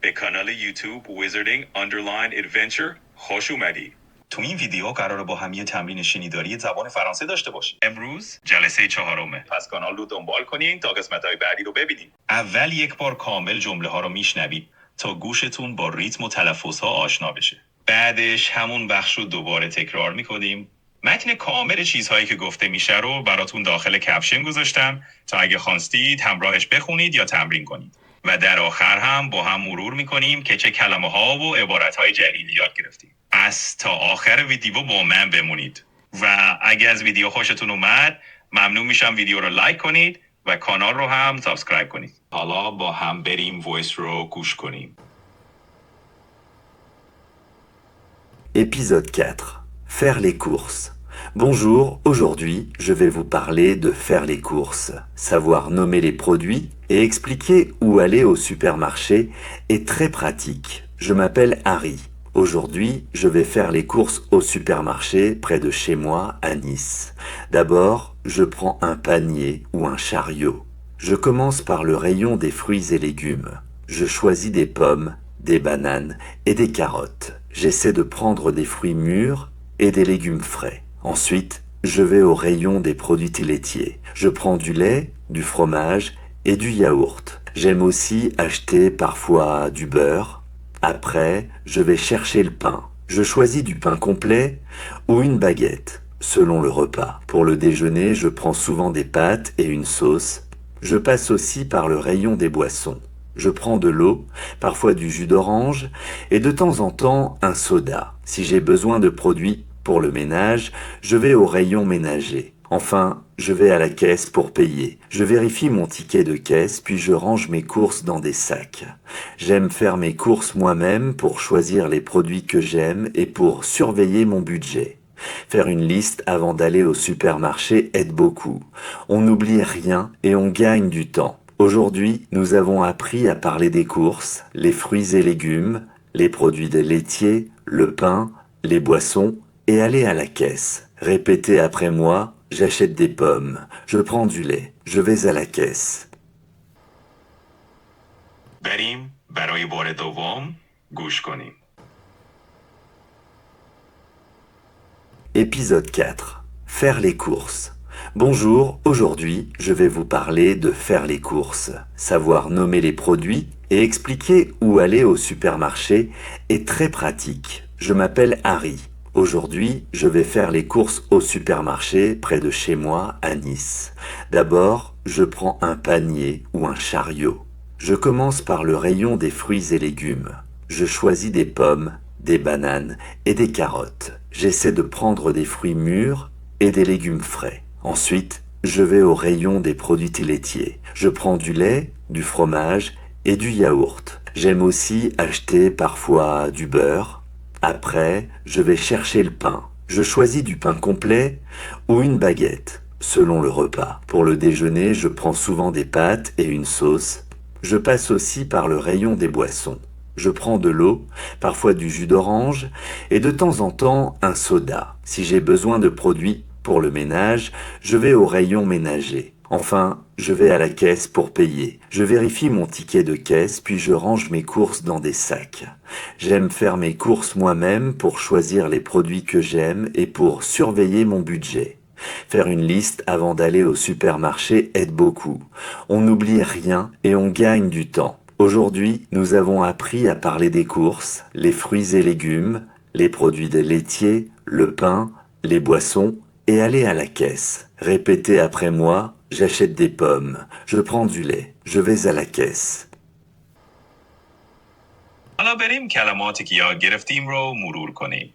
به کانال یوتیوب Wizarding Underline Adventure خوش اومدی. تو این ویدیو قراره با هم یه تمرین شنیداری زبان فرانسه داشته باشیم. امروز جلسه 4. پس کانال رو دنبال کنین تا قسمت‌های بعدی رو ببینین. اول یک بار کامل جمله ها رو میشنوید تا گوشتون با ریتم و تلفظ ها آشنا بشه. بعدش همون بخش رو دوباره تکرار میکنیم. متن کامل چیزهایی که گفته میشه رو براتون داخل کپشن گذاشتم تا اگه خواستید همراهش بخونید یا تمرین کنید. و در آخر هم با هم مرور میکنیم که چه کلمه ها و عبارت های جدیدی یاد گرفتیم. از تا آخر ویدیو با من بمونید. و اگه از ویدیو خوشتون اومد ممنون میشم ویدیو رو لایک کنید و کانال رو هم سابسکرایب کنید. حالا با هم بریم وایس رو گوش کنیم. Épisode 4. Faire les courses. Bonjour, aujourd'hui je vais vous parler de faire les courses. Savoir nommer les produits et expliquer où aller au supermarché est très pratique. Je m'appelle Harry. Aujourd'hui, je vais faire les courses au supermarché près de chez moi à Nice. D'abord, je prends un panier ou un chariot. Je commence par le rayon des fruits et légumes. Je choisis des pommes, des bananes et des carottes. J'essaie de prendre des fruits mûrs et des légumes frais. Ensuite, je vais au rayon des produits laitiers. Je prends du lait, du fromage et du yaourt. J'aime aussi acheter parfois du beurre. Après, je vais chercher le pain. Je choisis du pain complet ou une baguette, selon le repas. Pour le déjeuner, je prends souvent des pâtes et une sauce. Je passe aussi par le rayon des boissons. Je prends de l'eau, parfois du jus d'orange et de temps en temps un soda. Si j'ai besoin de produits pour le ménage, je vais au rayon ménager. Enfin, je vais à la caisse pour payer. Je vérifie mon ticket de caisse puis je range mes courses dans des sacs. J'aime faire mes courses moi-même pour choisir les produits que j'aime et pour surveiller mon budget. Faire une liste avant d'aller au supermarché aide beaucoup. On n'oublie rien et on gagne du temps. Aujourd'hui, nous avons appris à parler des courses, les fruits et légumes, les produits laitiers, le pain, les boissons et aller à la caisse. Répétez après moi, j'achète des pommes, je prends du lait, je vais à la caisse. بریم برای بار دوم گوش کنیم. Épisode 4. Faire les courses. Bonjour, aujourd'hui je vais vous parler de faire les courses. Savoir nommer les produits et expliquer où aller au supermarché est très pratique. Je m'appelle Harry. Aujourd'hui, je vais faire les courses au supermarché près de chez moi à Nice. D'abord, je prends un panier ou un chariot. Je commence par le rayon des fruits et légumes. Je choisis des pommes, des bananes et des carottes. J'essaie de prendre des fruits mûrs et des légumes frais. Ensuite, je vais au rayon des produits laitiers. Je prends du lait, du fromage et du yaourt. J'aime aussi acheter parfois du beurre. Après, je vais chercher le pain. Je choisis du pain complet ou une baguette, selon le repas. Pour le déjeuner, je prends souvent des pâtes et une sauce. Je passe aussi par le rayon des boissons. Je prends de l'eau, parfois du jus d'orange et de temps en temps un soda. Si j'ai besoin de produits pour le ménage, je vais au rayon ménager. Enfin, je vais à la caisse pour payer. Je vérifie mon ticket de caisse puis je range mes courses dans des sacs. J'aime faire mes courses moi-même pour choisir les produits que j'aime et pour surveiller mon budget. Faire une liste avant d'aller au supermarché aide beaucoup. On n'oublie rien et on gagne du temps. Aujourd'hui, nous avons appris à parler des courses, les fruits et légumes, les produits laitiers, le pain, les boissons et aller à la caisse. Répétez après moi, j'achète des pommes, je prends du lait, je vais à la caisse. حالا بریم کلماتی که یاد گرفتیم رو مرور کنیم.